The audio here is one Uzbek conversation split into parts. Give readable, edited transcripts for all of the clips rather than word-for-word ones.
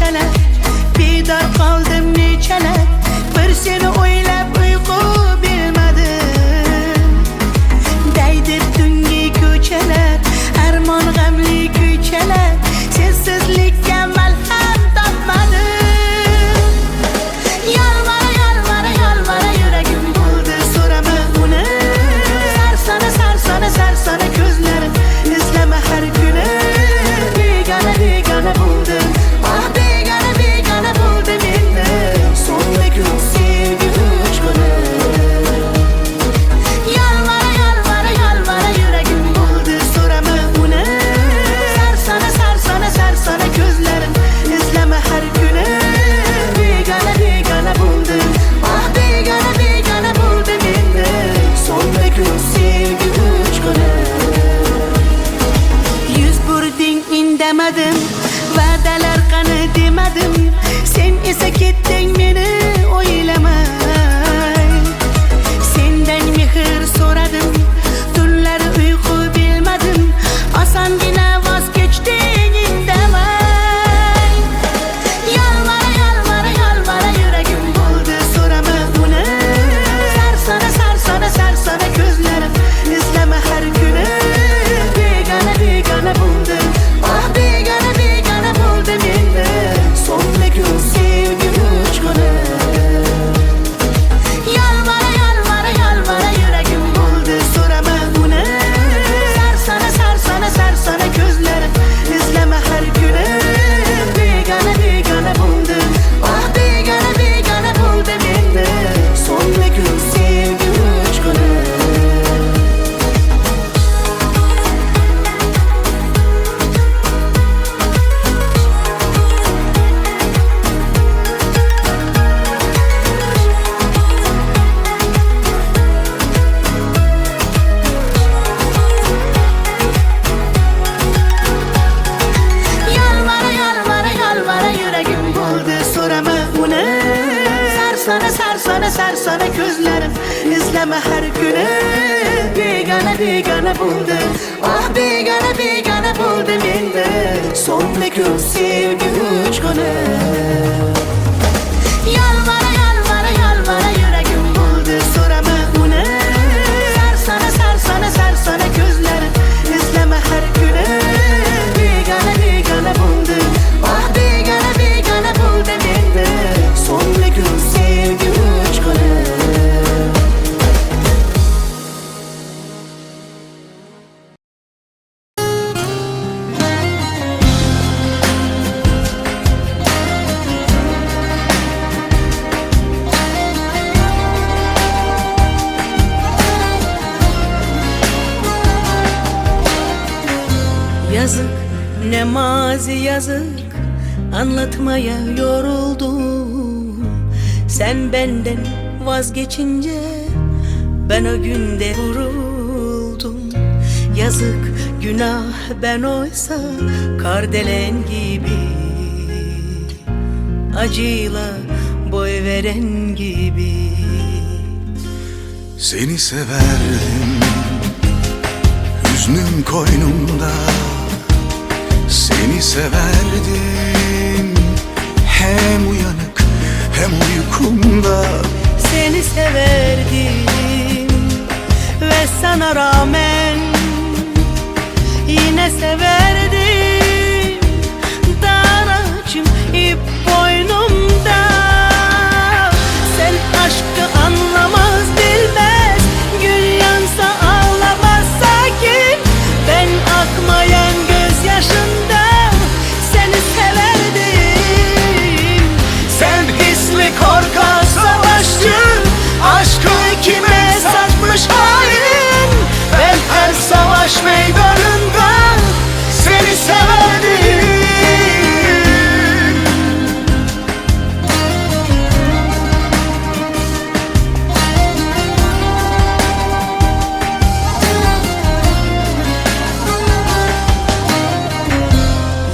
geceler, bedar kaldım neçeler. Bir seni oylab uyku bilmedim. Değdi tungi ko'chalar, armon g'amli kuychalar. Sensizlikka malham topmadim. Yalvara yalvara yalvara yuragim bo'ldi, so'rama uni. Sarsana sarsana sarsana ko'zlarim, izlama har kuni. Begona begona bo'ldim, ah begona begona bo'ldim endi. So'nggi kun sevgi uchquni. Yalvara yalvara yalvara yuragim bo'ldi, so'rama uni. Sarsana sarsana sarsana ko'zlarim, izlama har kuni. Begona begona bo'ldim, ah begona begona bo'ldim endi. So'nggi kun sevgi uchquni. Yuz burding indamadim, va'dalar qani demadim. Sen esa ketding meni o'ylamay. Sendan mehr so'radim, tunlari uyqu bilmadim. Osongina voz kechding indamay. Yalvara yalvara yalvara yuragim bo'ldi, so'rama uni. Sarsana sarsana sarsana ko'zlarim, izlama har kuni. Begona begona bo'ldim, ah begona begona bo'ldim endi. So'nggi kun sevgi uchquni. Yalvara yalvara yalvara yuragim bo'ldi, so'rama uni. Sarsana sarsana sarsana ko'zlarim, izlama har kuni. Begona begona bo'ldim, ah begona begona bo'ldim endi. So'nggi kun sevgi uchquni. Yalvara yalvara yalvara yuragim bo'ldi, so'rama uni. Sarsana sarsana sarsana ko'zlarim, izlama har kuni. Begona begona bo'ldim, ah begona begona bo'ldim endi. So'nggi kun sevgi uchquni. Yalvara yalvara yalvara yuragim bo'ldi, so'rama uni. Sarsana sarsana sarsana ko'zlarim, izlama har kuni. Begona begona bo'ldim, ah begona begona bo'ldim endi. So'nggi kun sevgi uchquni. Yazık ne mazi yazık, anlatmaya yoruldum. Sen benden vazgeçince ben o günde vuruldum. Yazık günah ben oysa kardelen gibi, acıyla boy veren gibi. Seni severdim, hüznüm koynumda. Seni severdim, hem uyanık hem uykumda. Seni severdim ve sana rağmen yine severdim. Dar ağacım ip boynumda. Sen aşkı anlamaz bilmez, gül yansa ağlamaz sakin. Ben akmayan gözyaşında seni severdim. Sen hisli korkak savaşçı, aşkı kime satmış hain. Ben her savaş meydanında seni severdim.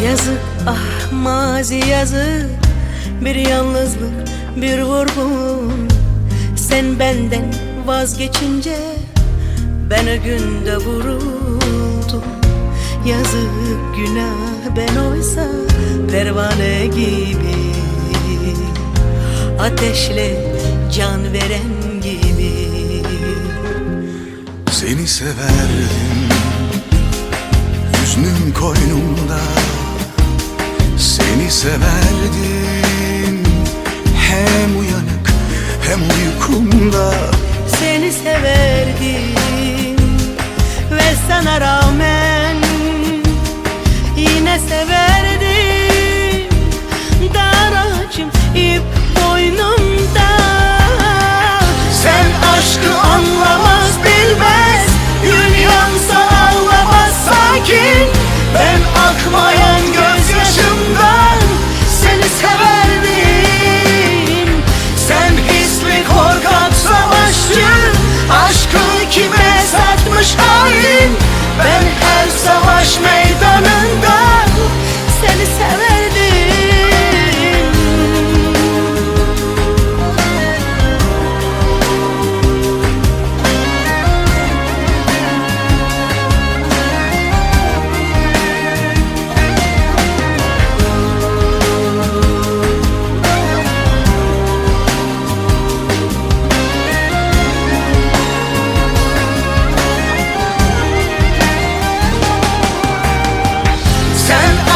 Yazık ah mazi yazık, bir yalnızlık bir vurgun. Sen benden vazgeçince ben o günde vuruldum. Yazık günah ben oysa pervane gibi, ateşle can veren gibi. Seni severdim, hüznüm koynumda. Seni severdim, hem uyanık hem uykumda. Seni severdim ve sana rağmen yine severdim. Dar ağacım ip boynumda. Sen aşkı anlamaz bilmez, gün yansa ağlamaz sakin. Ben akmayan gözyaşımdan seni severdim. Sen hisli korkak savaşçı, aşkı kime satmış hain. Ben her savaş meydanında seni severdim.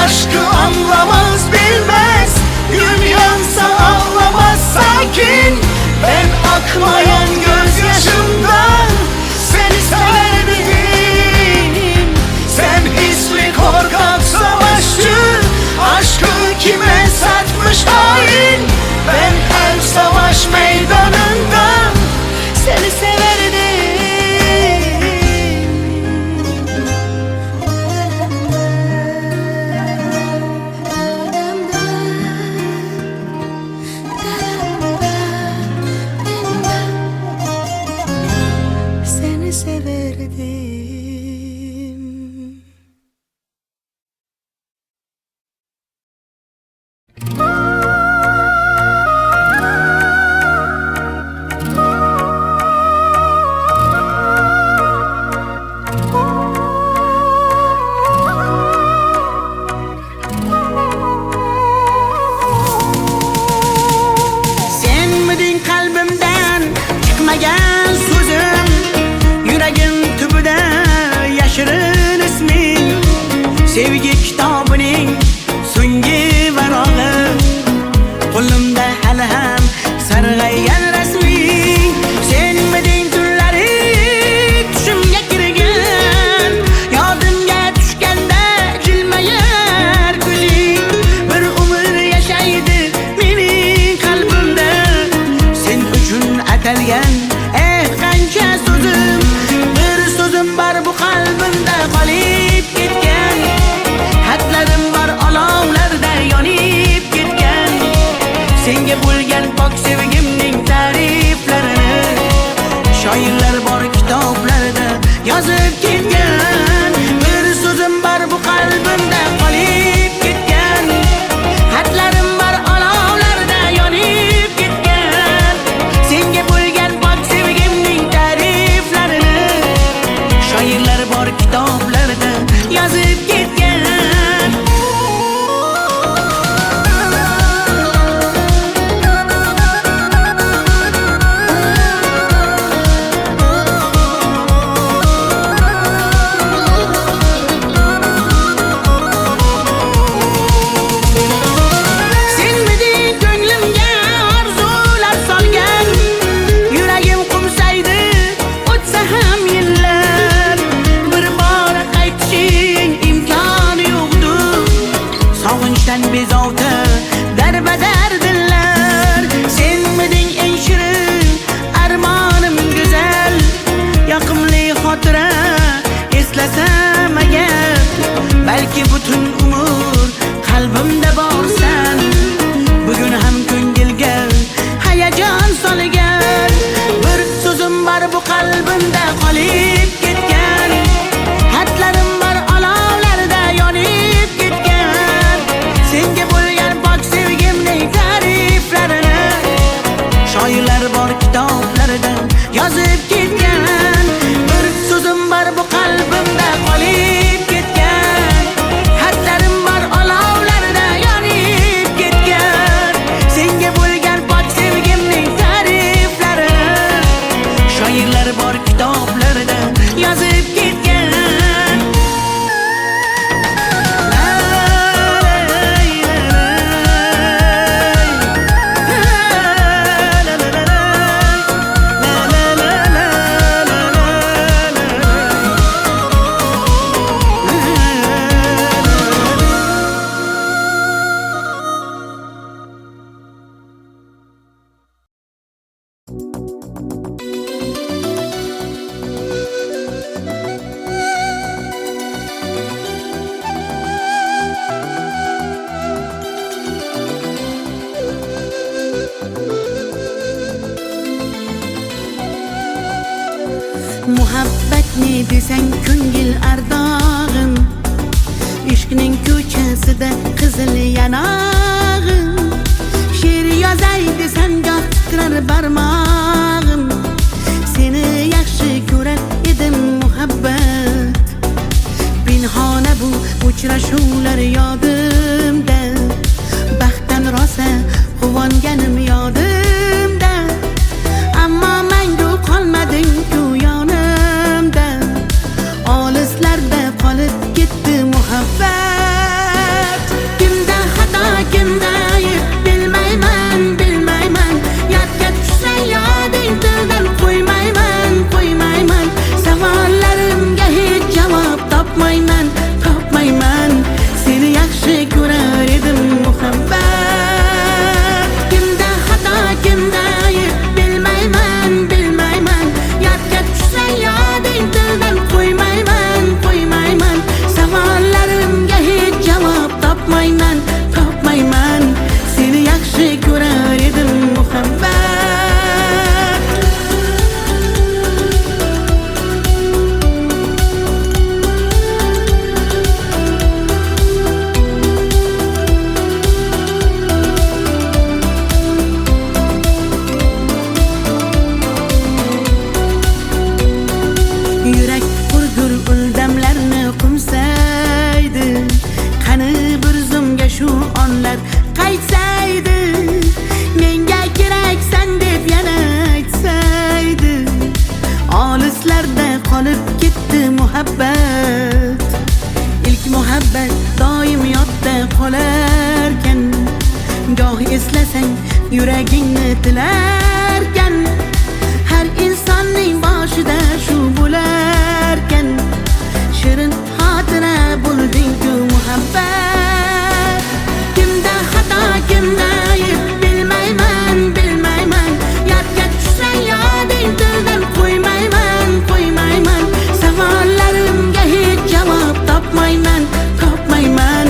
Aşkı anlamaz bilmez, gün yansa ağlamaz sakin. Ben akmayan gözyaşımdan seni severdim. Sen hisli korkak savaşçı, aşkı kime satmış hain. Ben her savaş meydanında seni severdim. Seni severdim. Sen miydin kalbimden çıkmayan sözüm, yüreğin tübüde yaşırın ismin. Sevgi kitabının so'nggi varog'i, qo'limda hali ham sarg'aygan rasming. Sen miyding tunlari tushimga kirgan, yodimga tushganda jilmayar ko'zing. Bir umr yashaydi mening qalbimda, sen uchun atalgan qancha so'zim. Bir so'zim bor bu qalbimda qolib ketgan, xatlarim bor olovlarda yonib ketgan. Senga bo'lgan pok sevgimning ta'riflarini shoirlar bor kitoblarda yozib ketgan. Bir so'zim bor bu qalbimda qolib ketgan, xatlarim bor olovlarda yonib ketgan. Senga bo'lgan pok sevgimning ta'riflarini shoirlar bor kitoblarda yozib ketgan. Sen miyding ko'nglimga orzular solgan, yuragim qumsaydi o'tsa ham yillar. Bir bora qaytishing imkoni yo'qdir, sog'inchdan bezovta darbadar dillar. Sen miyding eng shirin armonim go'zal, yoqimli xotira eslasam agar. Balki butun umr qalbimda borsan, bugun ham ko'ngilga hayajon solgan. Bir so'zim bor bu qalbimda qolib ketgan, xatlarim bor olovlarda yonib ketgan. Senga bo'lgan pok sevgimning ta'riflarini shoirlar bor kitoblarda yozib ketgan. Bir so'zim bor bu qalbimda qolib ketgan. sen ko'ngil ardog'im, ishqning ko'chasida qizil yanog'im. She'r yozay desam goh titrar barmog'im, seni yaxshi ko'rar edim muhabbat. Pinhona bu uchrashuvlar yodimda, baxtdan rosa quvonganim yodimda. Ammo mangu qolmading-ku yonimda, olislarda qolib ketdi muhabbat. Kimda xato, kimda ayb bilmayman, bilmayman. Yodga tushsa yoding tildan qo'ymayman, qo'ymayman. Savollarimga hech javob topmayman, topmayman. Seni yaxshi ko'rar edim muhabbat. Kimda xato, kimda ayb bilmayman, bilmayman. Yodga tushsa yoding tildan qo'ymayman, qo'ymayman. Savollarimga hech javob topmayman, topmayman. Seni yaxshi ko'rar edim muhabbat. Yurak hurgur uldamlarni qumsaydi, qani bir zumga shu onlar qaytsaydi. Menga keraksan deb yana aytsaydi, olislarda qolib ketdi muhabbat. İlk muhabbat doim yodda qolarkan, goh eslasang yuragingni tilarkan. Har insonning boshida shu bo'larkan, shirin xotira bo'lding-ku muhabbat. Kimda xato, kimda ayb bilmayman, bilmayman. Yodga tushsa yoding tildan qo'ymayman, qo'ymayman. Savollarimga hech javob topmayman, topmayman.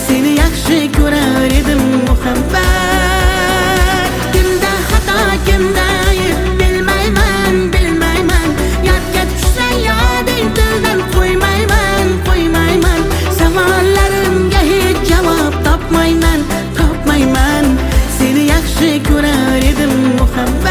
Seni yaxshi ko'rar edim muhabbat. Kimda xato, kimda ayb bilmayman, bilmayman. Yodga tushsa yoding tildan qo'ymayman, qo'ymayman. Savollarimga hech javob topmayman, topmayman. Seni yaxshi ko'rar edim muhabbat.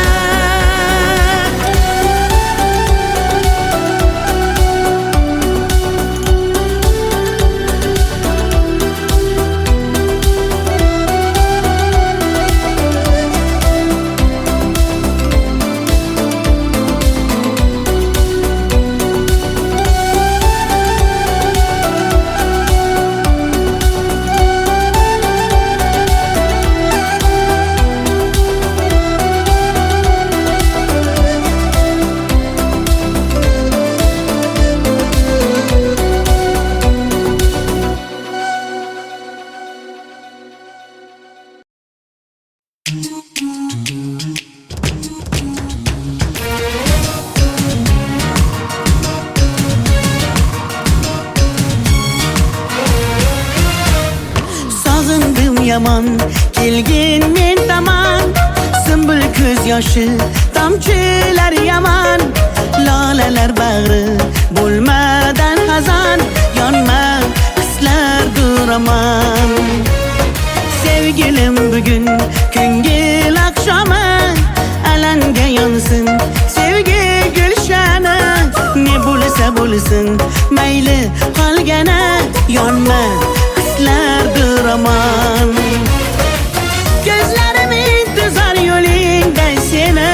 Sog'indim yomon kelgin men tomon, sumbul ko'z yoshi tomchilar yomon. Lolalar bag'ri bo'lmadan xazon, yonma hislar duraman. Sevgilim bugun ko'ngil oqshomi, alanga yonsin sevgi gulshani. Ne bo'lsa bo'lsin mayli qolgana, yonma hislar duraman. Gözlerim intizor yo'lingda seni,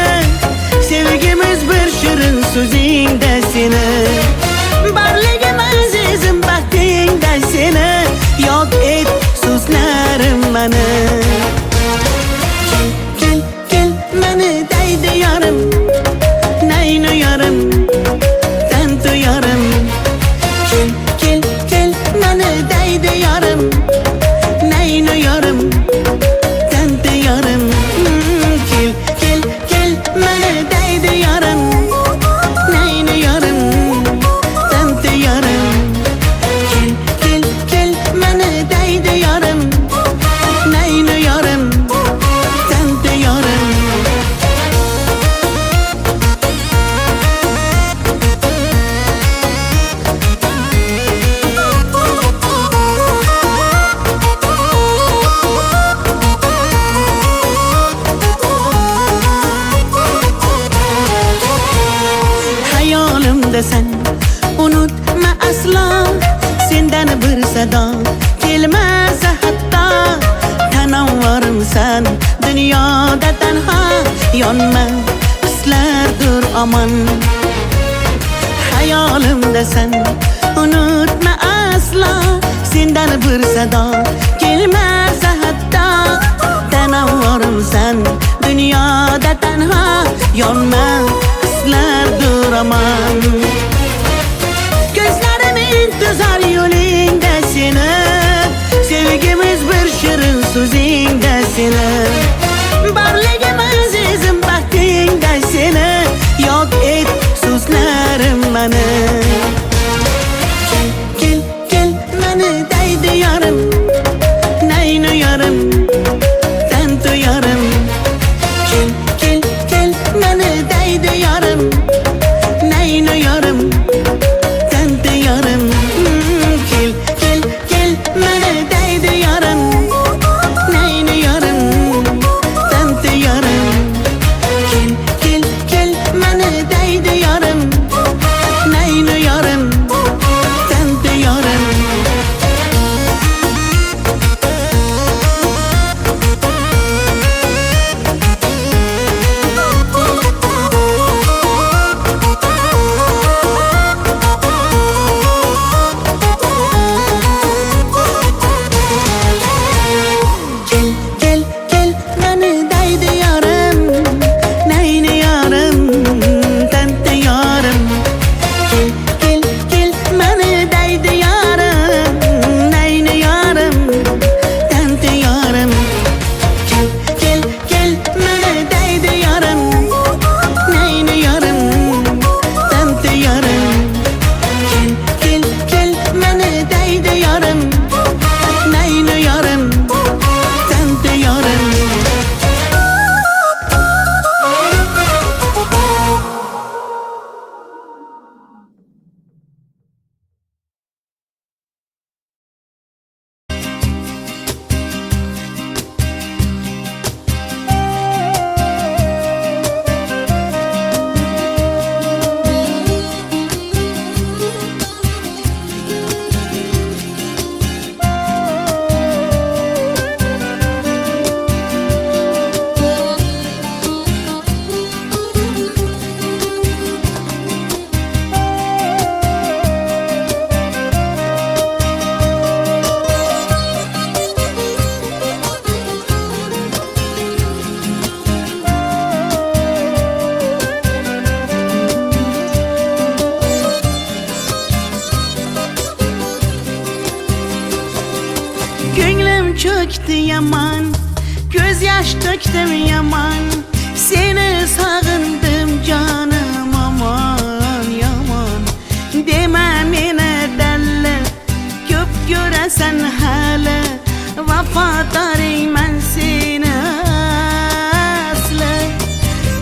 sevgimiz bir shirin so'zingda seni. Barligim azizim baxtingda seni, yod et so'zlarim mani. Kel, kel mani deydi yorim, naynu yorim, tantu yorim. Kel, kel, kel mani deydi yorim, naynu yorim, tantu yorim. Kel, kel, kel mani deydi yorim, naynu yorim, tantu yorim. Kel, kel, kel mani deydi yorim, naynu yorim, tantu yorim. bir sado kelmasa hatta tanavvarımsan dunyoda tanha yonma islardir aman hayolimdasan unutma asla sendan bir sado kelmasa hatta tanavvarımsan dunyoda tanha yonma islardir aman gözlerim intizar yo'lingda seni sevgimiz bir shirin so'zingda seni barligim azizim baxtingda seni yok et so'zlarim mani kel kel mani deydi yorim nayni yorim tanto yorim kel kel kel mani deydi yorim nayni yorim tanto yorim kel kel kel mani deydi yorim nayni yorim tanto yorim kel kel kel mani deydi yorim nayni yorim tanto yorim kel kel kel mani deydi yorim nayni yorim tanto yorim kel kel kel mani deydi yorim nayni yorim tanto yorim kel kel kel mani deydi yorim nayni yorim tanto yorim kel kel kel mani deydi yorim nayni yorim tanto yorim Ko'nglim cho'kdi yaman ko'z yosh to'kdim yaman seni sog'indim jonim aman yomon dema meni dalla ko'p ko'rasan hali vafodoringman seni asli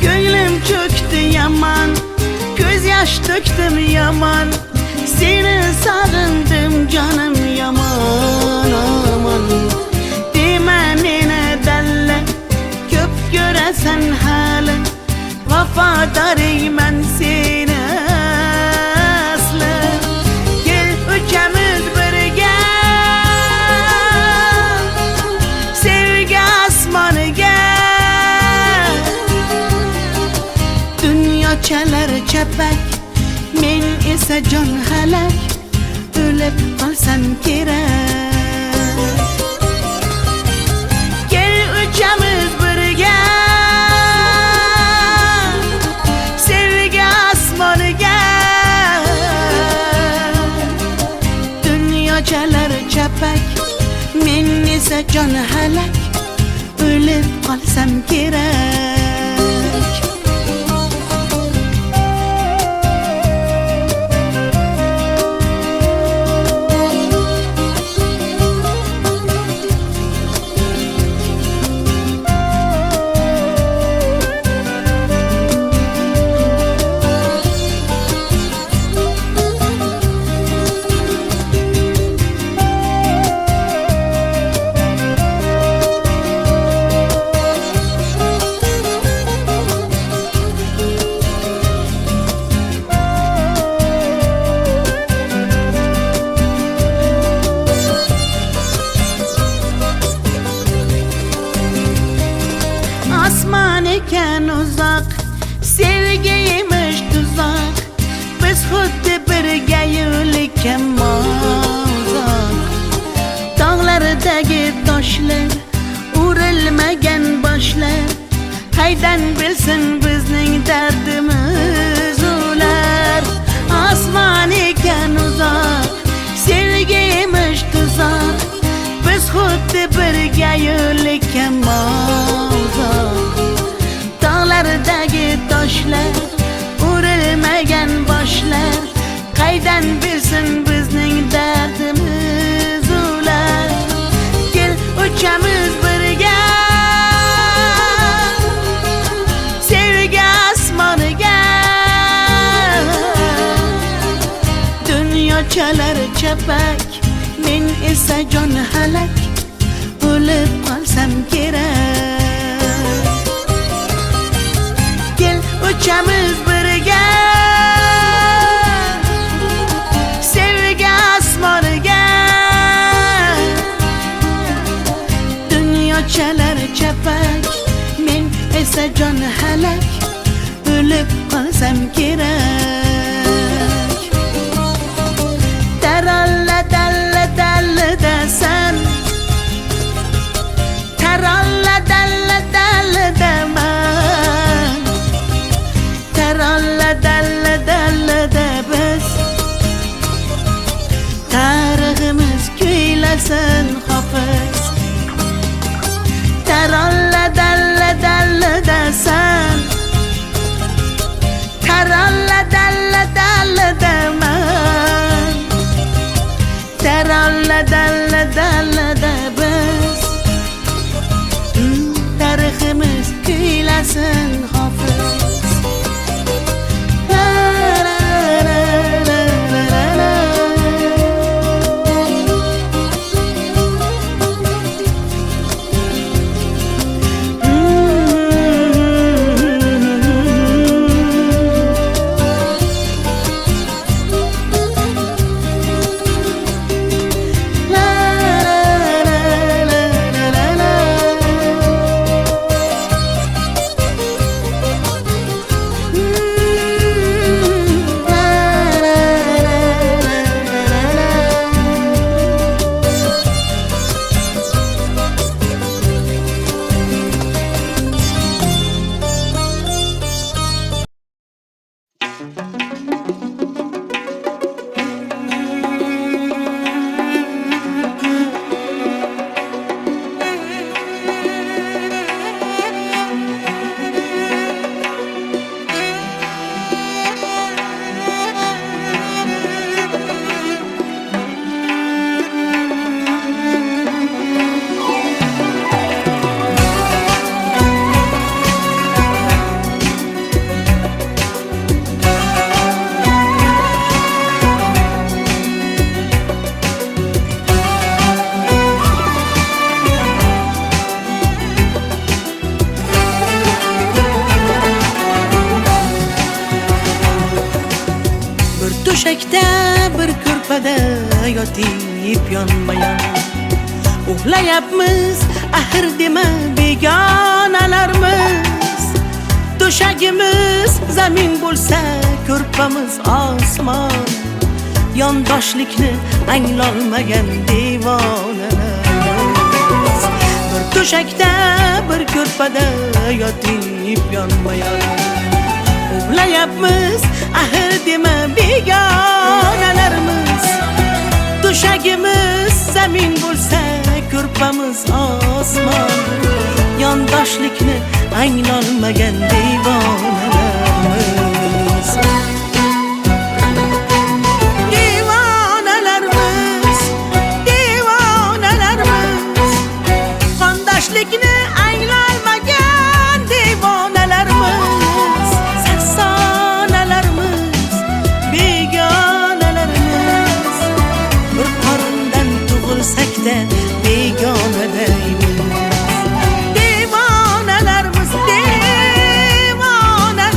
ko'nglim cho'kdi yaman ko'z yosh to'kdim yaman seni sog'indim jonim yomon aman dema meni dalla ko'p ko'rasan hali vafodoringman seni asli kel uchamiz birga sevgi osmoniga dunyochalar chapak men esa jon halak o'lib qolsam kerak kel uchamiz birga sevgi osmoniga dunyochalar chapak men esa jon halak o'lib qolsam kerak uzak, sevgiymiş tuzak. Biz xuddi birga yo'likka mozak. Dağlardagi toshlar, urilmagan boshlar, qaydan bilsin bizning dardimiz ular. Osmon ekan uzak, sevgiymiş tuzak. Biz xuddi birga yo'likka mozak. Dağlardagi toshlar, urilmagan boshlar, qaydan bilsin bizning dardimiz ular. Kel uchamiz birga sevgi osmoniga. Dunyo chalar chapak, men esa jon halak, o'lib qolsam kerak. Kel uchamiz birga sevgi osmoniga. Dunyo chalar chapak, men esa jon halak, o'lib qolsam kerak. Taralla dalla dalla dasan, taralla dalla dalla daman, taralla dalla dalla da biz. Tariximiz kuylasin hofiz. Taralla dalla dalla dasan, taralla dalla dalla daman, taralla dalla dalla da biz. Tariximiz kuylasin hofiz. La la la la la la. To'shakda bir ko'rpada yotib yonma-yon uxlayapmiz, axir dema begonalarmiz. To'shagimiz zamin bo'lsa, ko'rpamiz osmon. Yondoshlikni anglolmagan devonalarmiz. Bir to'shakda bir ko'rpada yotib yonma-yon uxlayapmiz, axir dema begonalarmiz. To'shagimiz zamin bo'lsa, ko'rpamiz osmon. Yondoshlikni anglolmagan devonalarmiz. Devonalarmiz, devonalarmiz. Qondoshlikni anglolmagan devonalarmiz. Sarsonalarmiz, begonalarimiz. Bir qorindan tug'ilsak-da begonadaymiz. Devonalarmiz, devonalarimiz.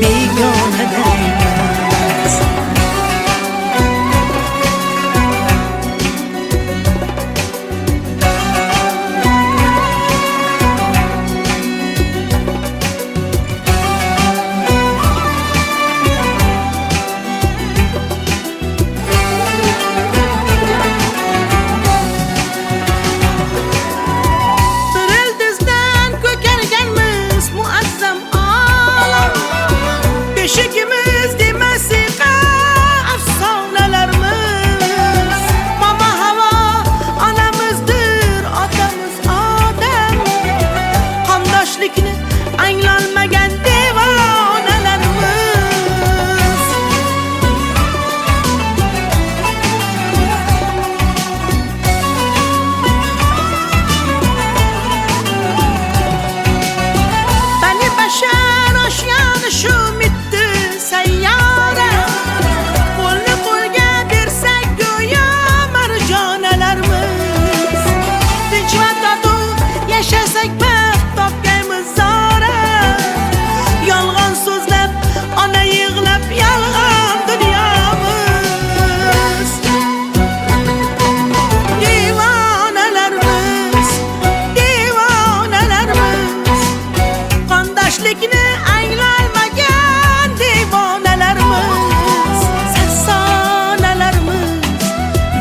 begonada emas. Beşikimiz demesiqa afsonalarimiz. Mama havo onamizdir, otamiz odam. Qondoshlikni anglolmagan devonalarimiz. Bani bashar oshgan shu sayyora. Qo'lni qo'lga bersak go'yo marjonalarimiz. Tinch va totuv yashasak baxt topgaymiz zora. Yolg'on so'zlab ona yig'lab yolg'on dunyomiz. Devonalarimiz, devonalarimiz, qondoshlikni anglolmagan devonalarimiz. Sarsonalarimiz,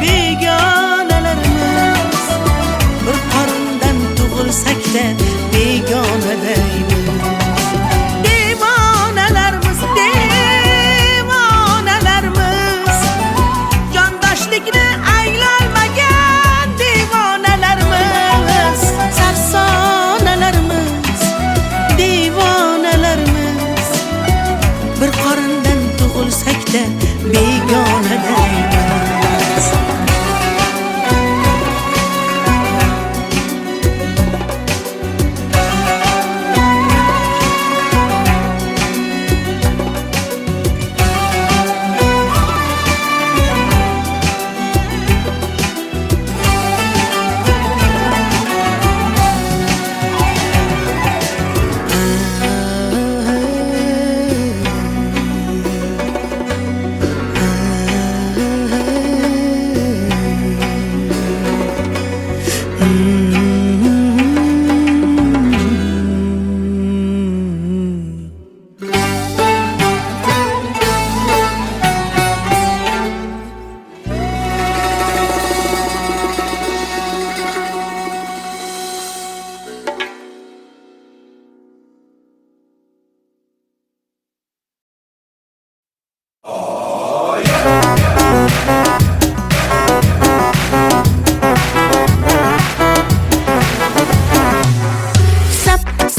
begonalarimiz, bir qorindan tug'ilsak-da begonadaymiz. Devonalarimiz, devonalarimiz, jondoshlikni anglolmagan devonalarimiz. Sarsonalarimiz, devonalarimiz, bir qorindan tug'ilsak-da begonadaymiz.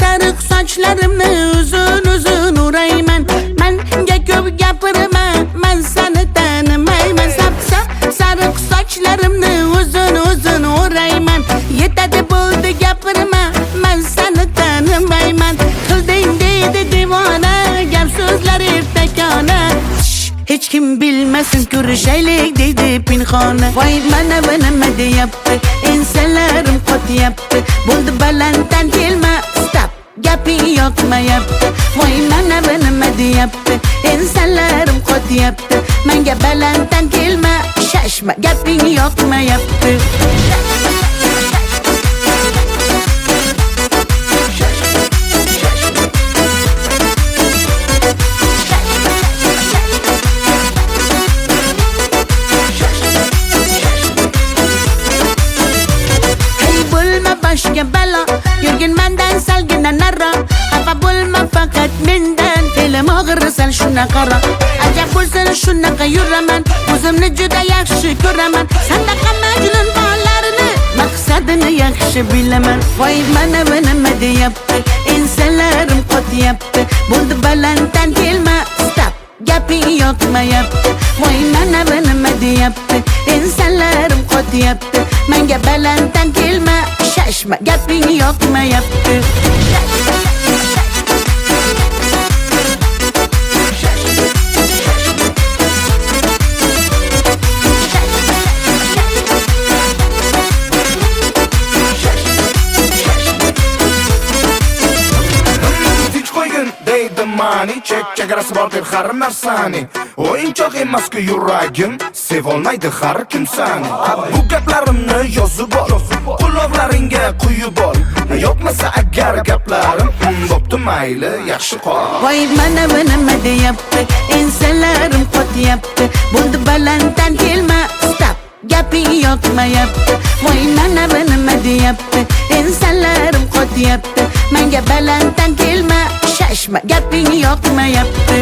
Sariq sochlarimni uzun uzun o'rayman. Menga ko'p gapirma, men seni tanimayman. Sariq sochlarimni uzun uzun o'rayman. Yetadi bo'ldi gapirma, men seni tanimayman. Qilding deydi devona, gap so'zlar ertakona. Hech kim bilmasin, ko'rishaylik deydi pinxona. Voy mana bu nima deyapti, ensalarim qotyapti. Bo'ldi balanddan kelma, stop, gaping yoqmayapti. Voy mana bu nima deyapti, ensalarim qotyapti. Menga balanddan kelma, shashma, gaping yoqmayapti. Boshga balo, yurgin mendan salgina naro. Xafa bo'lma faqat mendan, fe'lim og'ir sal shunaqaro. Ajab bo'lsin shunaqa yuraman, o'zimni juda yaxshi ko'raman. Sandaqa majnun bolalarini maqsadini yaxshi bilaman. Voy mana bu nima deyapti, ensalarim qotyapti. Bo'ldi balanddan kelma, stop, gaping yoqmayapti. Voy mana bu nima deyapti, ensalarim qotyapti. Menga balanddan kelma, shashma, gaping yoqmayapti. Tinch qo'ygin deydi mani chegarasi bor deb har narsani o'yinchoq emas-ku yuragim sevolmaydi har kim sani bu gaplarimni yozib ol quloqlaringga quyib ol yo'qmasa agar gaplarim bo'pti mayli yaxshi qol voy mana nima deyapti ensalarim qotyapti bo'ldi balanddan kelma stop gaping yoqmayapti voy mana nima deyapti ensalarim qotyapti menga balanddan kelma shashma gaping yoqmayapti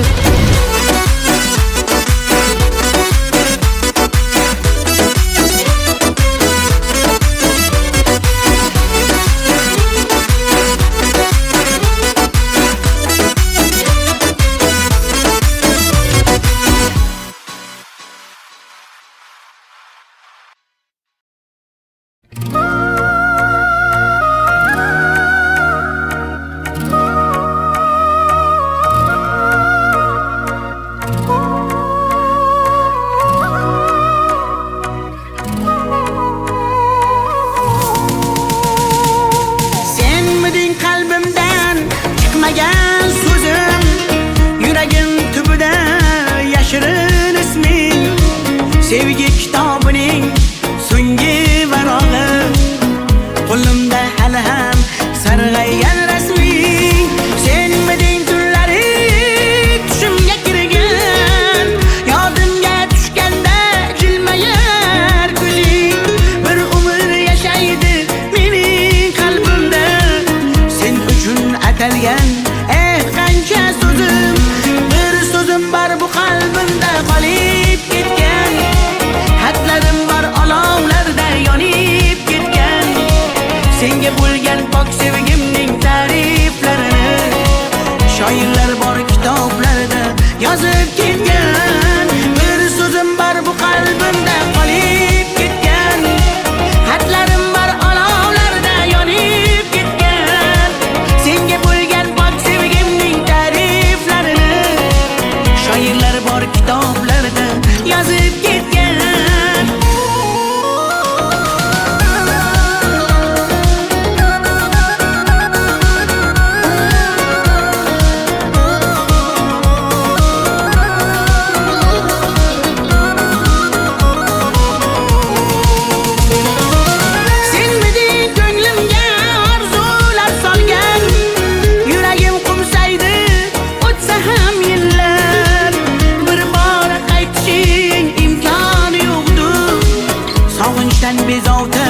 so'zim yuragim tubida yashirin isming sevgi kitobining so'nggi varog'i qo'limda hali ham sarg'aygan rasming senmiding tunlari tushimga kirgan yodimga tushganda jilmayar ko'zing bir umr yashaydi mening qalbimda sen uchun atalgan qancha so'zim bir so'zim bor bu qalbimda qolib ketgan xatlarim bor olovlarda yonib ketgan senga bo'lgan pok sevgimning ta'riflarini shoirlar bor kitoblarda yozib ketgan bir so'zim bor bu qalbimda qolib ketgan xatlarim bor olovlarda yonib ketgan senga bo'lgan pok sevgimning ta'riflarini shoirlar bor kitoblarda yozib ketgan bezovta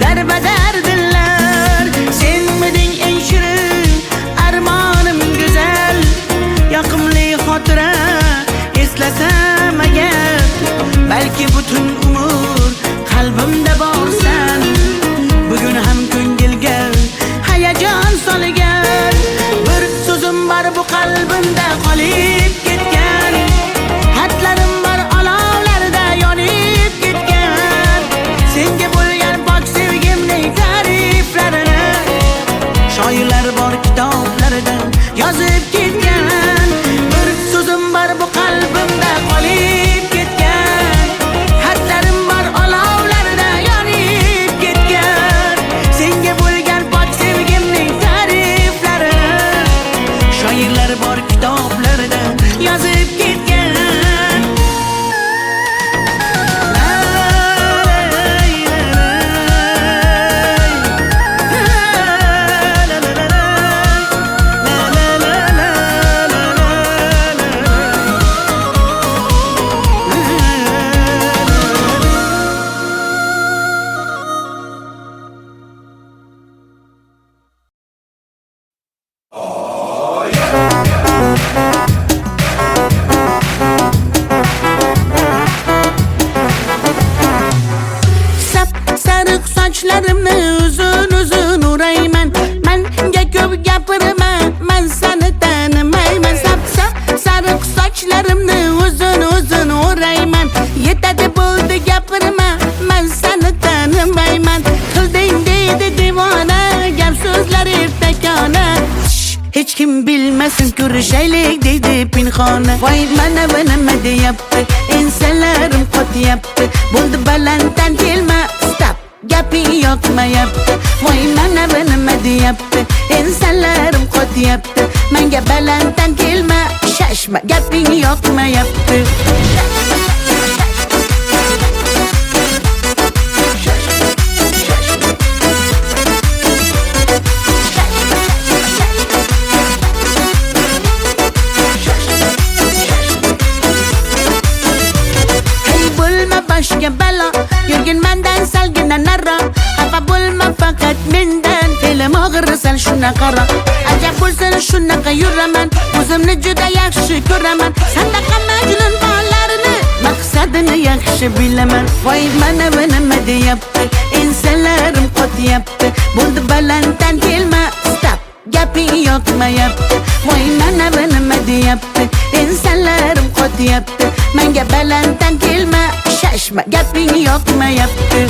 darbadar dillar senmiding eng shirin armonim go'zal yoqimli xotira eslasam agar balki butun umr qalbimda borsan bugun ham ko'ngilga hayajon solgan bir so'zim bor bu qalbimda qolib ketgan xatlarim bor olovlarda yonib ketgan senga bo'lgan pok sevgimning ta'riflarini shoirlar bor kitoblarda yozib ketgan bir so'zim bor bu qalbimda qolib ketgan xatlarim bor olovlarda yonib ketgan senga bo'lgan pok sevgimning ta'riflarini shoirlar bor kitoblarda yozib ketgan sariq sochlarimni uzun uzun o'rayman menga ko'p gapirma men seni tanimayman sariq sochlarimni uzun uzun o'rayman yetadi bo'ldi gapirma men seni tanimayman qilding deydi devona gap so'zlar ertakona hech kim bilmasin ko'rishaylik deydi pinhona voy mana nima deyapti ensalarim qotyapti bo'ldi balanddan kelma stop gaping yoqmayapti voy mana nima deyapti ensalarim qotyapti menga balanddan kelma, shashma, gaping yoqmayapti. Boshga balo, yurgin mendan salgina naro. Xafa bo'lma faqat mendan, fe'lim og'ir sal shuna qaro. Ajab bo'lsin shunaqa yuraman, o'zimni juda yaxshi ko'raman. Sandaqa majnun bolalarini maqsadini yaxshi bilaman. Voy mana bu nima deyapti, ensalarim qotyapti. Bo'ldi balanddan kelma, stop, gaping yoqmayapti. Voy mana bu nima deyapti, ensalarim qotyapti. Menga balanddan kelma, shashma, gaping yoqmayapti.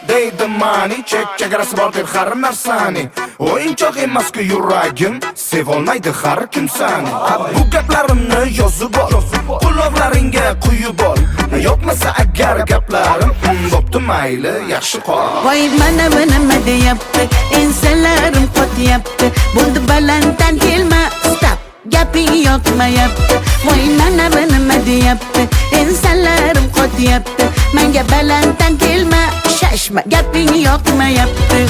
Deydi mani, chegarasi bor deb har narsani. O'yinchoq emas-ku yuragim, sevolmaydi har kim sani. Bu gaplarimni yozib ol, quloqlaringga quyib ol. Yo'qmasa agar gaplarim, bo'pti mayli, yaxshi qol. Voy mana bu nima deyapti, ensalarim qotyapti. Bo'ldi balanddan kelma, stop, gaping yoqmayapti. Voy mana bu nima deyapti, ensalarim qotyapti. Menga balanddan kelma, shashma, gaping yoqmayapti.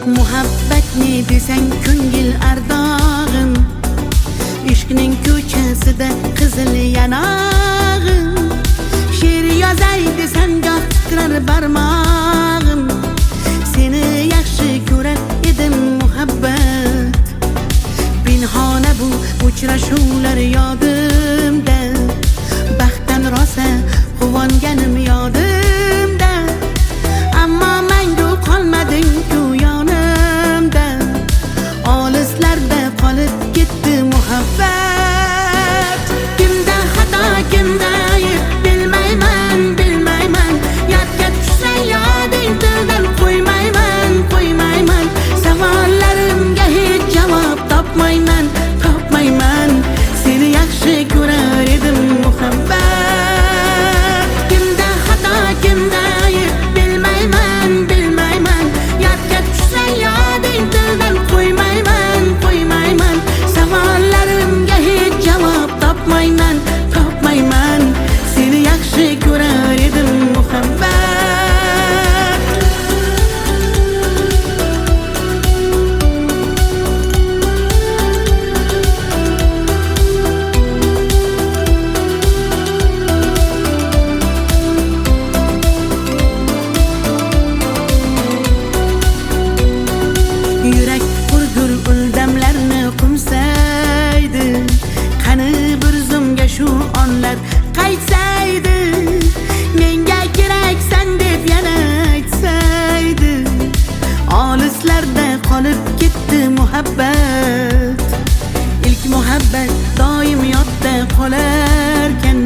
Muhabbat ne desang ko'ngil ardog'im, ishqning ko'chasida qizil yanog'im. She'r yozay desam goh titrar barmog'im. Seni yaxshi ko'rar edim muhabbat, pinhona bu uchrashuvlar yodimda. Baxtdan rosa quvonganim yodimda, ammo mangu qolmading-ku yonimda. Olislarda qolib ketdi muhabbat. Kimda xato, kimda ayb, bilmayman, bilmayman. Yodga tushsa yoding tildan qo'ymayman, qo'ymayman. Savollarimga hech javob topmayman, topmayman. Seni yaxshi ko'rar edim muhabbat. Kimda xato, kimda ayb, bilmayman, bilmayman. Yodga tushsa yoding tildan qo'ymayman, qo'ymayman. Savollarimga hech javob topmayman, topmayman. Seni yaxshi ko'rar edim muhabbat. Yurak hurgur uldamlarni qumsaydi. Qani bir zumga shu onlar qaytsaydi. Menga keraksan deb yana aytsaydi. Olislarda qolib ketdi muhabbat. İlk muhabbat doim yodda qolarkan.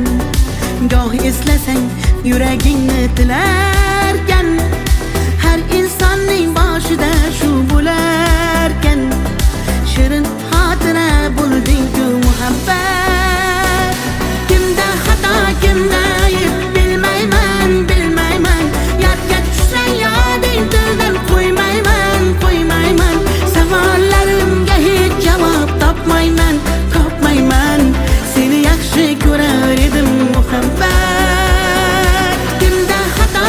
Goh eslasang yuragingni tilarkan. Har insonning boshida shu bo'larkan. Shirin xotira bo'lding-ku muhabbat. Kimda xato, kimda ayb, bilmayman, bilmayman. Yodga tushsa yoding tildan qo'ymayman, qo'ymayman. Savollarimga hech javob topmayman, topmayman. Seni yaxshi ko'rar edim muhabbat. Kimda xato,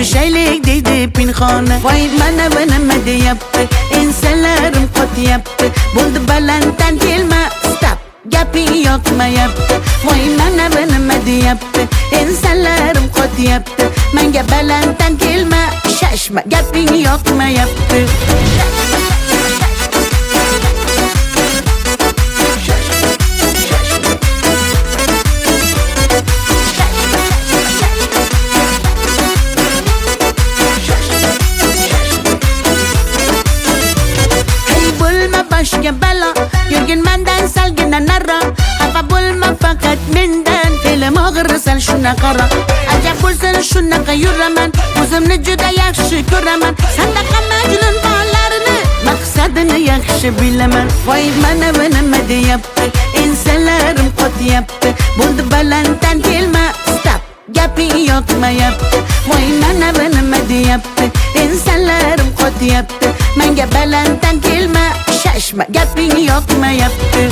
görüşeylik dedi pinhane. Vay bana nima yaptı, insonlarim qotyapti. Bo'ldi balanddan kelma, stop, gaping yoqmayapti. Voy mana nima deyapti, insonlarim qotyapti. Menga balanddan kelma, shashma, gaping yoqmayapti. Başka bela yurgin menden salgina narra. Hafa bulma fakat menden film ağır sen şuna kara. Acab bulsun şunaqa yuraman, o'zimni juda yaxshi ko'raman. Sandaqa majnun bolalarni maqsadini yaxshi bilaman. Voy mana nima deyapti, insonlarim qotyapti. Bo'ldi balanddan kelma, stop, gaping yoqmayapti. Voy mana nima deyapti, insonlarim qotyapti. Menga balanddan kelma, shashma, gaping yoqmayapti.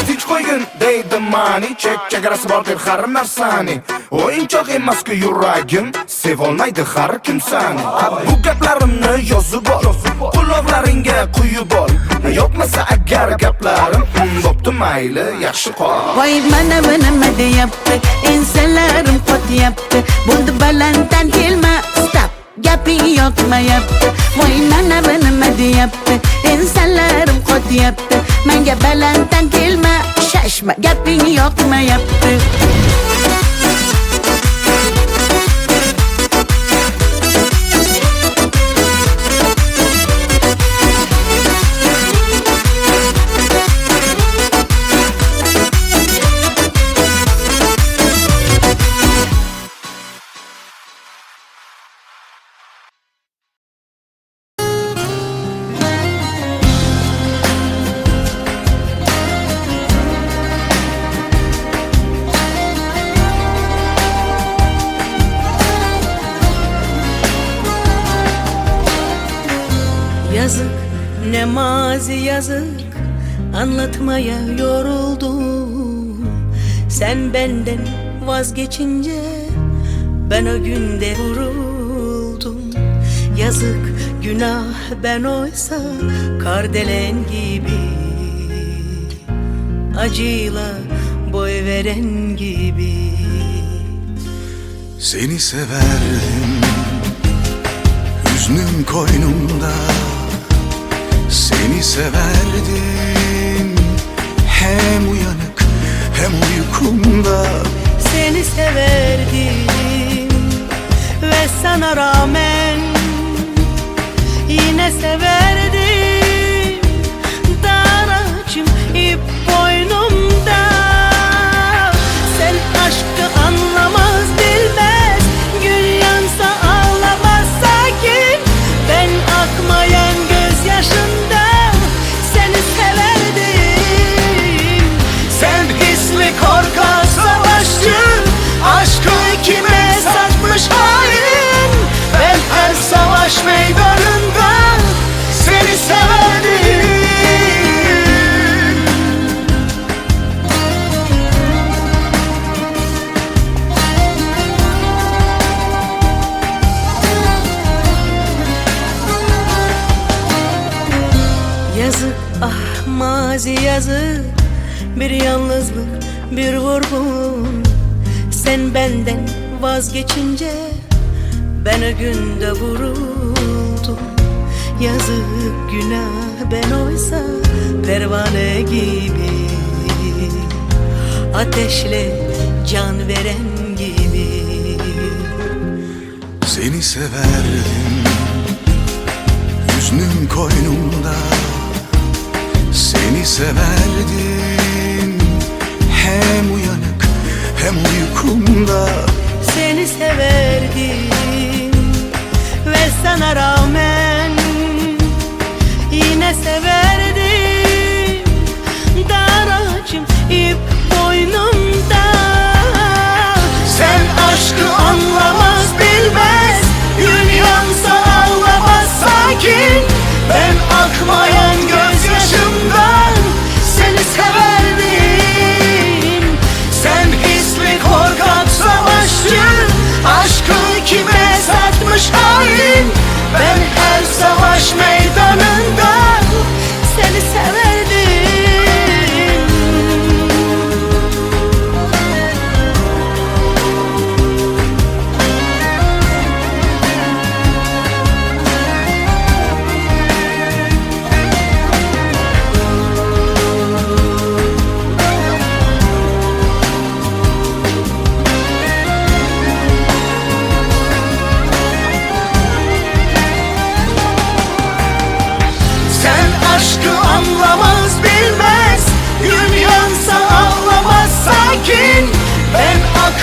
Tinch qo'ygin deydi mani, chek chegarasi bor deb har narsani. O'yinchoq emas-ku yuragim, sevolmaydi har kim sani. Bu gaplarimni yozib ol, quloqlaringga quyib ol. Yo'qmasa agar gaplarim, bo'pti mayli, yaxshi qol. Voy mana nima deyapti, insonlarim qotyapti. Bo'ldi balanddan kelma, stop, gaping yoqmayapti. Voy mana nima deyapti, insonlarim qotyapti. Menga balanddan kelma, shashma, gaping yoqmayapti. Yazık, ne mazi yazık, anlatmaya yoruldum. Sen benden vazgeçince ben o günde vuruldum. Yazık, günah, ben oysa kardelen gibi, acıyla boy veren gibi. Seni severdim, hüznüm koynumda. Seni severdim, hem uyanık hem uykumda. Seni severdim ve sana rağmen yine severdim. Dar ağacım ip boynumda. Sen aşkı anlamaz bilmez, gün yansa ağlamaz sakin. Ben akmayan gözyaşında seni severdim. Sen hisli korkak savaşçı, aşkı kime satmış hain. Ben her savaş meydanında seni severdim. Yazık, ah mazi yazık, bir yalnızlık, bir vurgun. Sen benden vazgeçince ben o günde vuruldum. Yazık, günah, ben oysa pervane gibi, ateşle can veren gibi. Seni severdim, hüznüm koynumda. Seni severdim, hem uyanık hem uykumda. Seni severdim ve sana rağmen yine severdim. Dar ağacım ip boynumda. Sen aşkı anlamaz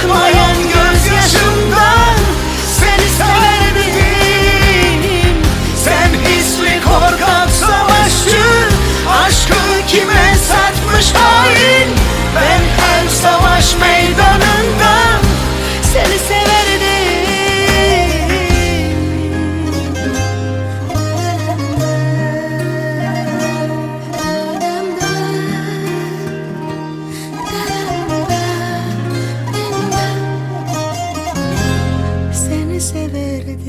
akmayan gözyaşımdan seni severdim. Sen hisli korkak savaşçı, aşkı kime satmış hain. Ben her savaş meydanında Seni severdim. Seni severdim.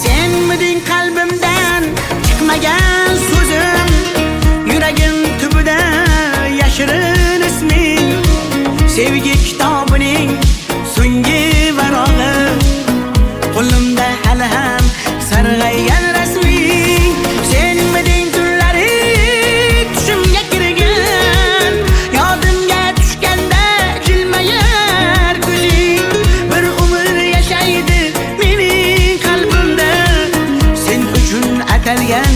Sen midin kalbimden çıkmagan sözüm, yüragim tubida yashirin isming. Sevgi kitobining so'nggi varog'i, qo'limda hali ham sarg'aygan rasming. Sen miding tunlari tushimga kirgan, yodimga tushganda jilmayar ko'zing. Bir umr yashaydi mening qalbimda sen uchun atalgan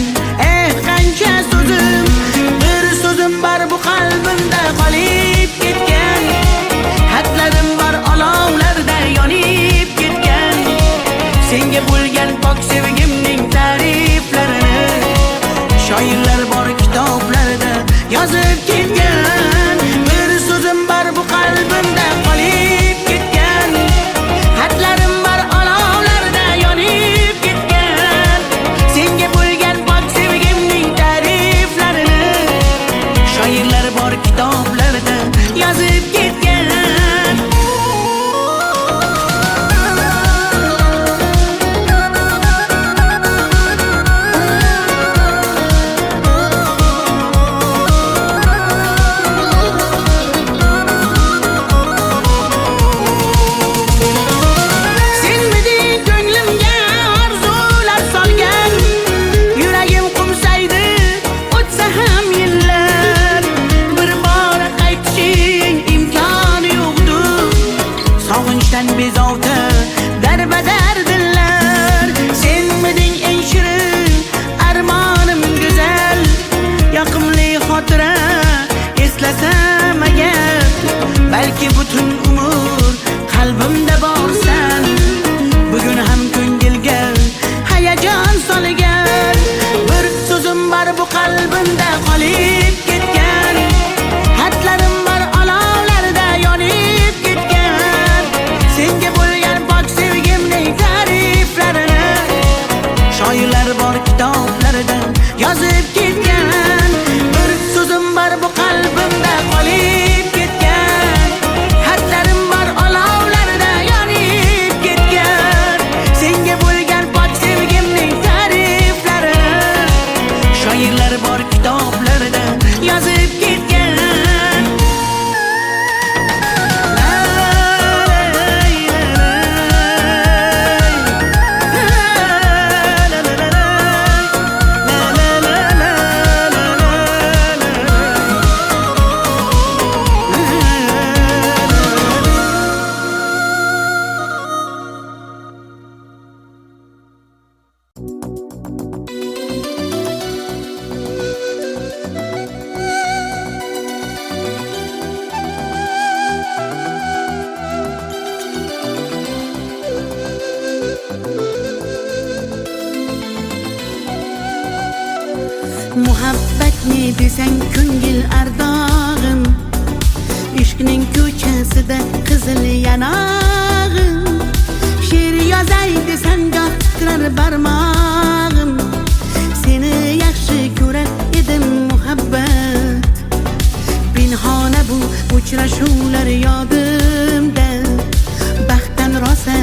qancha so'zim. Bir so'zim bor bu qalbimda qolib ketgan, xatlarim bor olovlarda yonib ketgan. Senga bo'lgan pok sevgimning ta'riflarini shoirlar bor kitoblarda yozib ketgan. Bir so'zim bor bu qalbimda qolib ketgan, xatlarim bor olovlarda yonib ketgan. Senga bo'lgan pok sevgimning ta'riflarini shoirlar bor kitoblarda yozib ketgan. Sen miding ko'nglimga orzular solgan, yuragim qumsaydi o'tsa ham yillar. Bir bor qaytishing imkoni yo'qdir, sog'inchdan bezovta darbadar dillar. Sen miding eng shirin armonim go'zal, yoqimli xotira eslasam agar, balki butun umr qalbimda borsan. Bugun ham ko'ngilga hayajon solgan, bir so'zim bor bu qalbimda qolib ketgan, xatlarim bor olovlarda yonib ketgan. Senga bo'lgan pok sevgimning ta'riflarini shoirlar bor kitoblarda yozib ketgan. Bir so'zim bor bu qalbimda qolib ketgan, xatlarim bor olovlarda yonib ketgan. Senga bo'lgan pok sevgimning ta'riflarini shoirlar bor kitoblarda yozib ketgan. Muhabbatni desang ko'ngil ardog'im, ishqning ko'chasida qizil yanog'im. She'r yozay desang goh titrar barmog'im, seni yaxshi ko'rar edim muhabbat. Pinhona bu uchrashuvlar yodimda, baxtdan rosa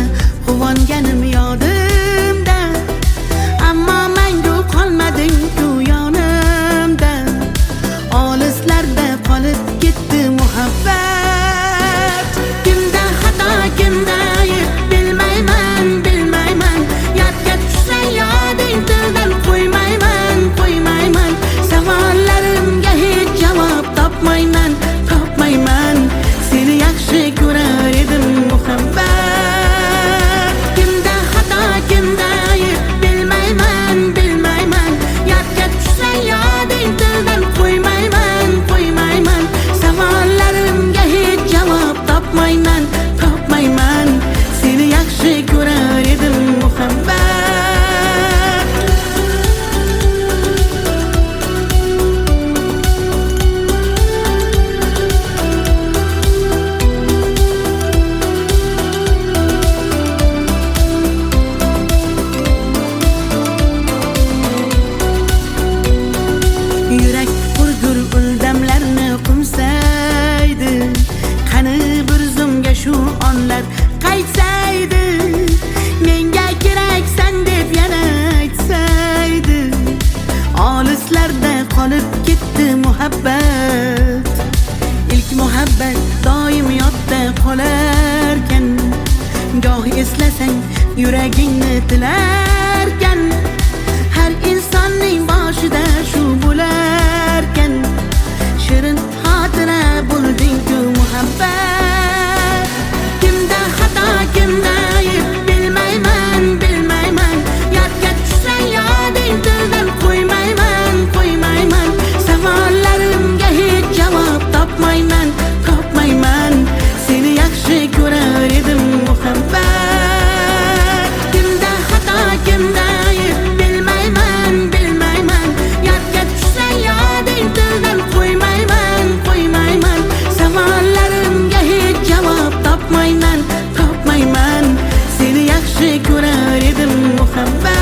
quvonganim yodimda. Ammo mangu qolmading ku yonimda, olislarda qolib ketdi muhabbat. Kimda xato kimda ayb bilmayman, bilmayman. Yodga tushsa yoding tildan qo'ymayman, qo'ymayman. ko'zlar qaytsaydi, menga keraksan deb yana aytsaydi. Olislarda qolib ketdi muhabbat, ilk muhabbat doim yodda qolarkan. Goh eslasang yuragingni tilarkan, har insonning boshida shu bo'larkan. Shirin xotira bo'lding-ku muhabbat. Kimda xato, kimda ayb bilmayman, bilmayman. Yodga tushsa yoding tildan qo'ymayman, qo'ymayman. Savollarimga hech javob topmayman, topmayman. Seni yaxshi ko'rar edim muhabbat. Kimda xato, kimda ayb bilmayman, bilmayman. Yodga tushsa yoding tildan qo'ymayman, qo'ymayman. Savollarimga hech javob topmayman, topmayman. Seni yaxshi ko'rar edim muhabbat.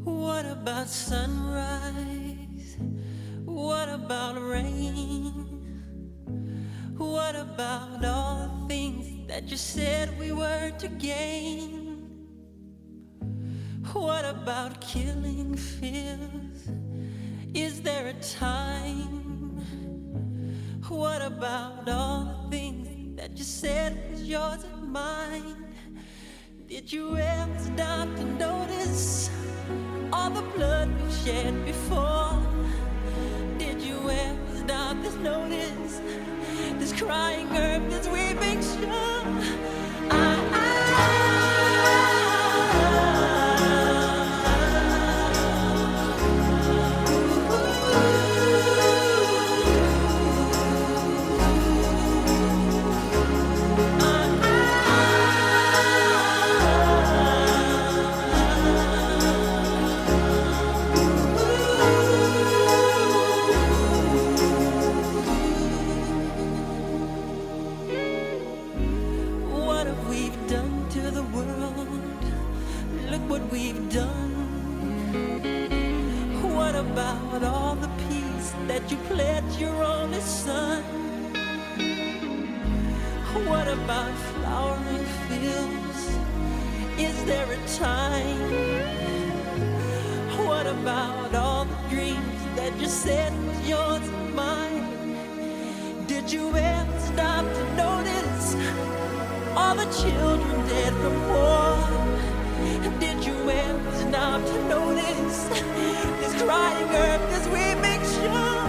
What about sunrise? What about rain? What about all the things that you said we were to gain? What about killing fears? Is there a time? What about all the things that you said was yours and mine? Did you ever stop to notice all the blood we've shed before? Did you ever stop to notice this crying earth, this weeping shore? What have we done to the world? Look what we've done. What about all the peace that you pledged your only son? What about flowering fields? Is there a time? What about all the dreams that you said was yours and mine? Did you ever stop to notice all the children dead from war? Did you ever stop to notice this crying earth, this weeping shore?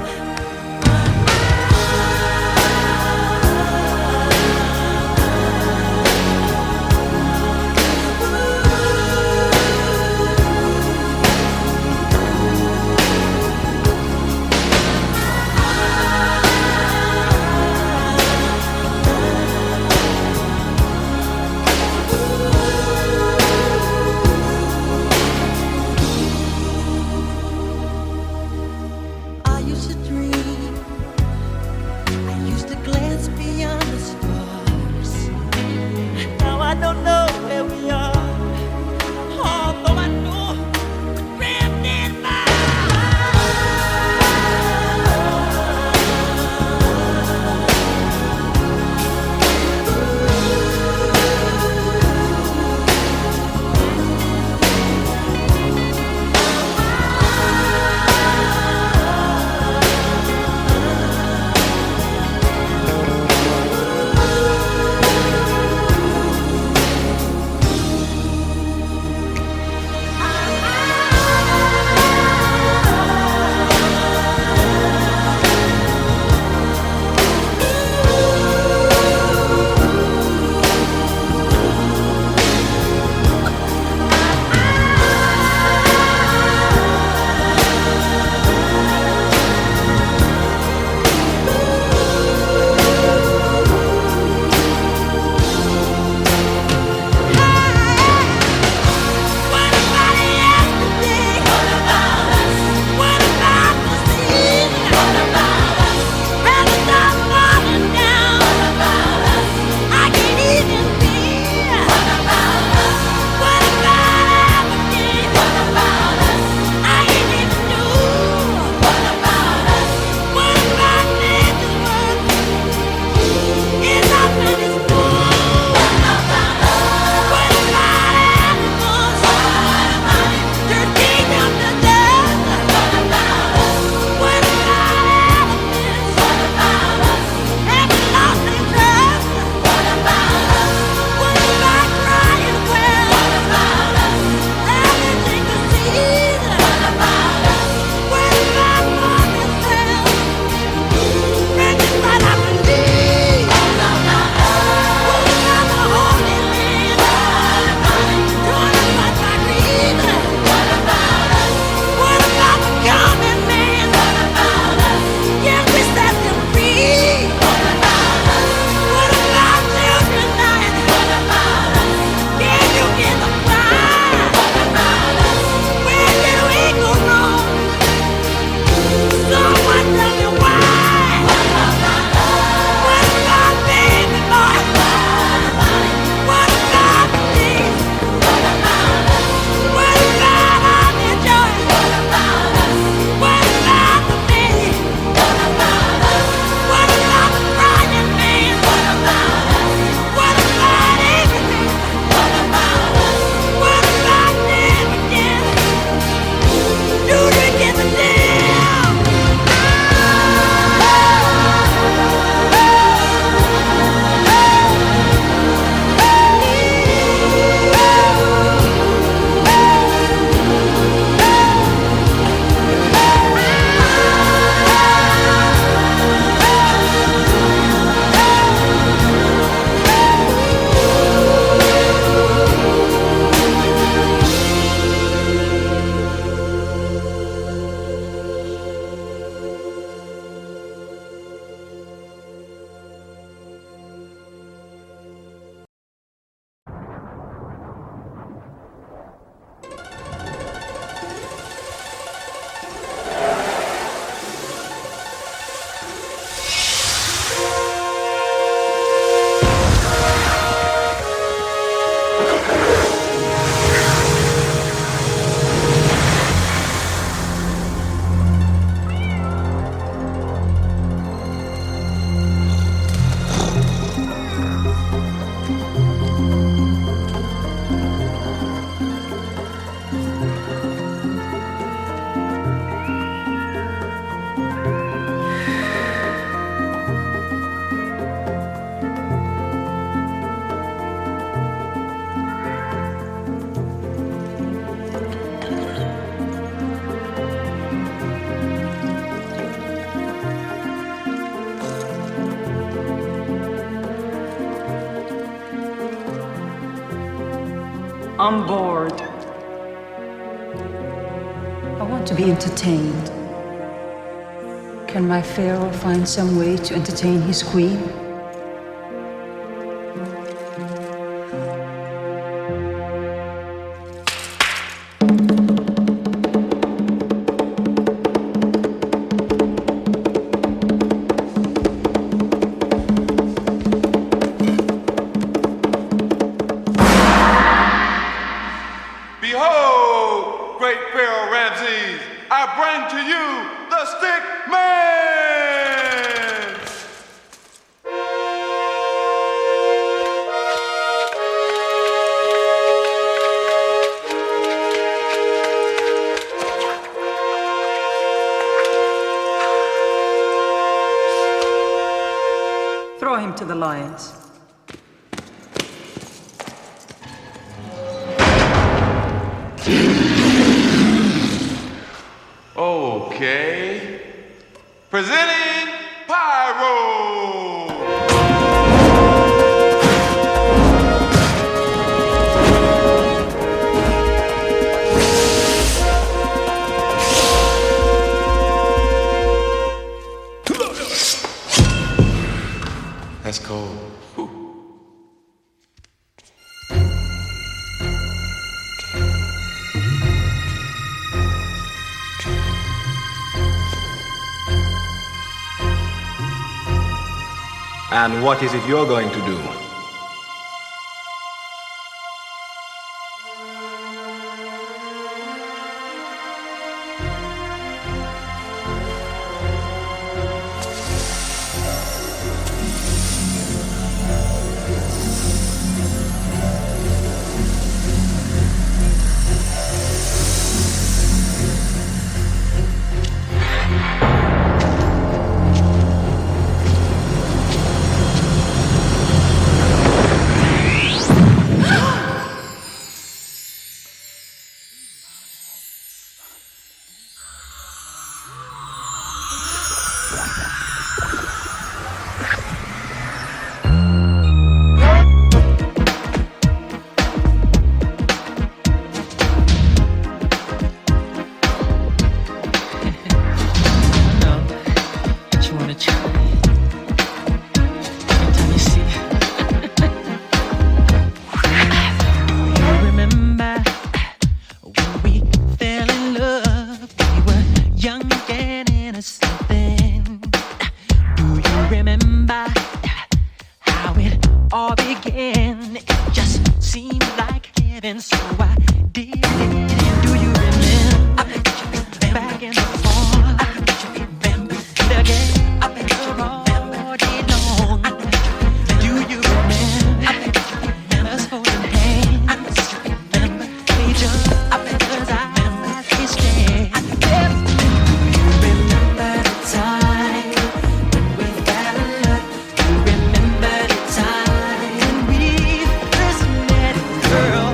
on board. I want to be entertained. Can my pharaoh find some way to entertain his queen? Behold, great Pharaoh Ramses, I bring to you the Stick Man! Throw him to the lions. Okay. Presenting Pyro! That's cold. And what is it you're going to do? So I did it. Do you remember? I bet you remember. Back in the fall. I bet you remember. The game. I bet you remember. All day long. I bet you remember. Do you remember? I bet you remember. Us holding hands. I bet you remember. We just. I bet you remember. We stayed. I bet you remember the time when we fell in love. You remember the time when we first met, girl.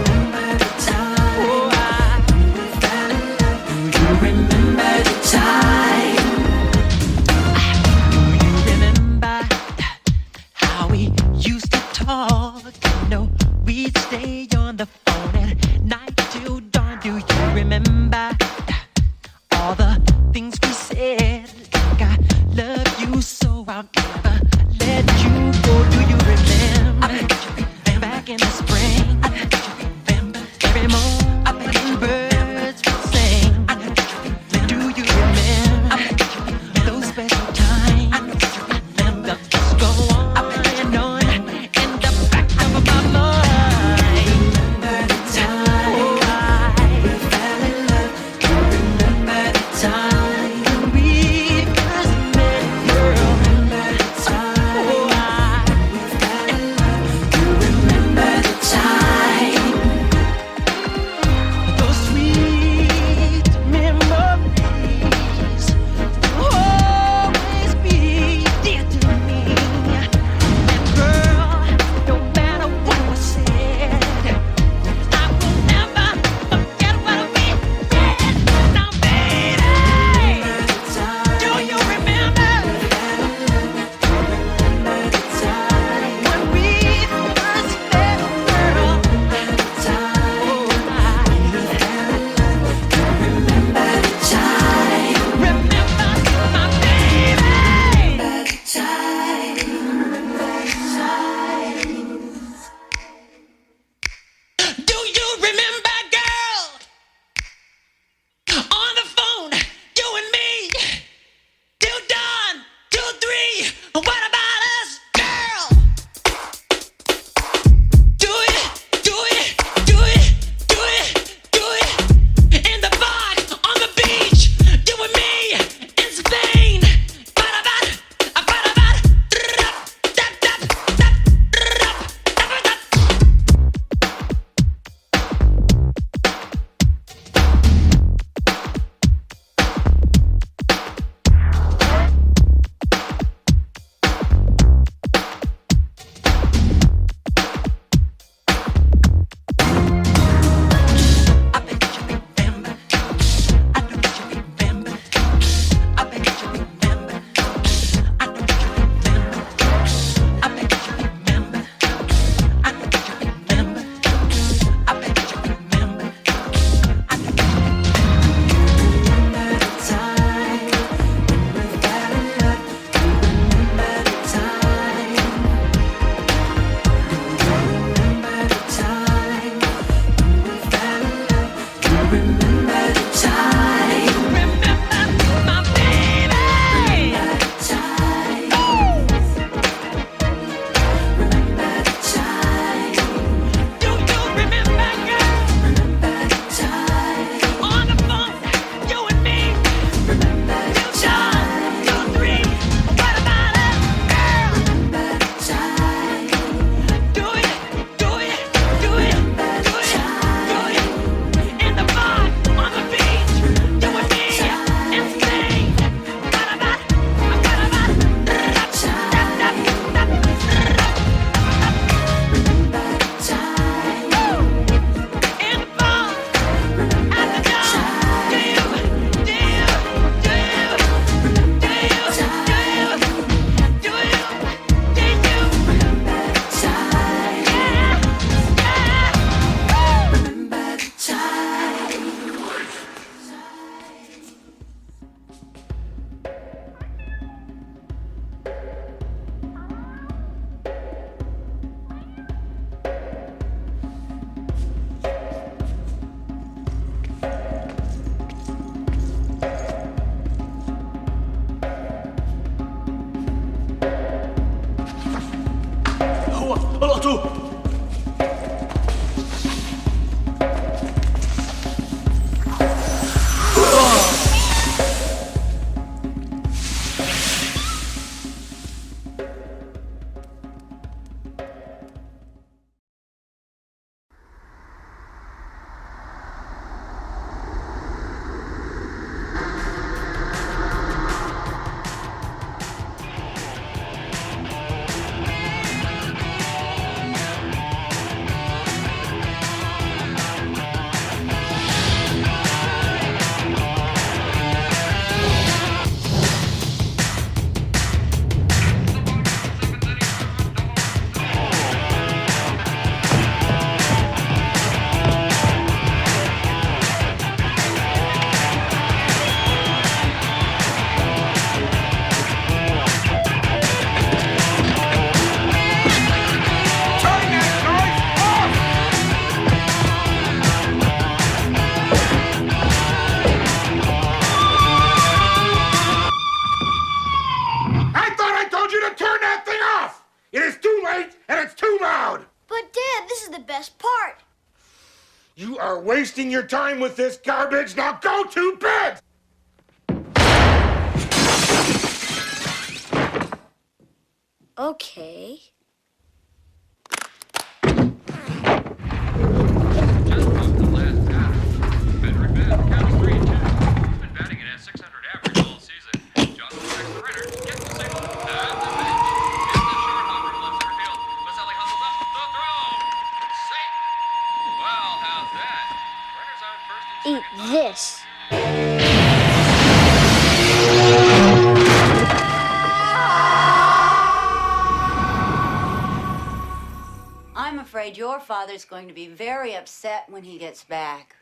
هو القطوه. You are wasting your time with this garbage. Now go to bed! Okay. Eat this. I'm afraid your father's going to be very upset when he gets back.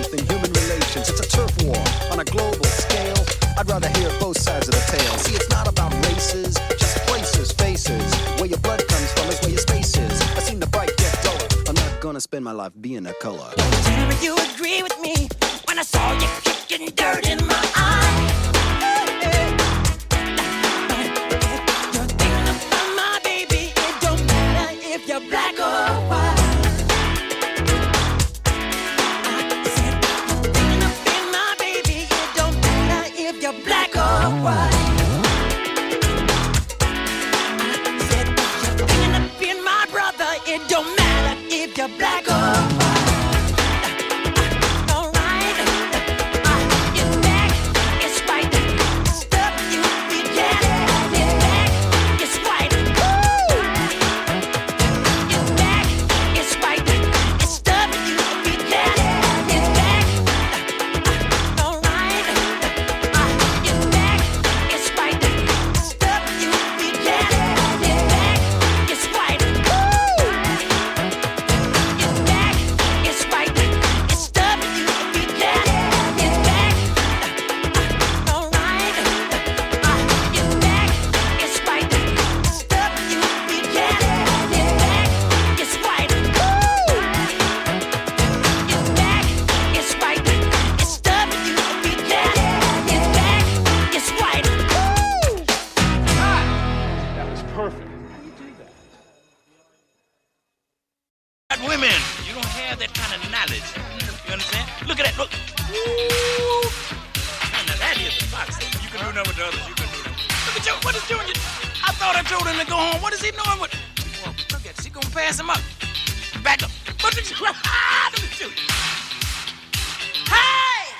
truth in human relations. It's a turf war on a global scale. I'd rather hear both sides of the tale. See, it's not about races, just places, faces. Where your blood comes from is where your space is. I've seen the fight get duller. I'm not gonna spend my life being a color. Tell me you agree with me when I saw you kicking dirt in my eye. You're thinking about my baby. It don't matter if you're black or white. I said you're thinking about my baby. It don't matter if you're black or white. I said you're thinking about my brother. It don't matter if you're black or white. Women, you don't have that kind of knowledge. You understand? Look at that, look. Woo! Man, now that is a fox. You can do that with the others. You can do that. Look at you. What is doing? I thought I told him to go home. What is he doing with? Well, look at it. She gonna pass him up. Back up. Look at you. Look at you. Hey!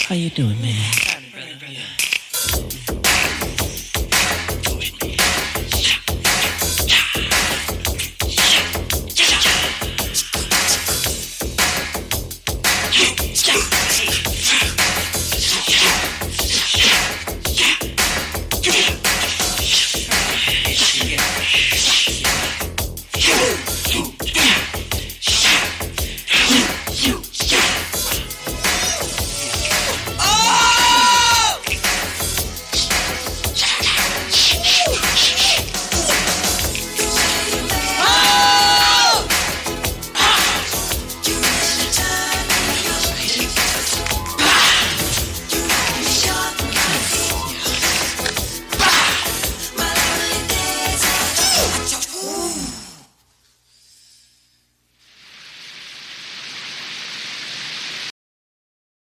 How you doing, man?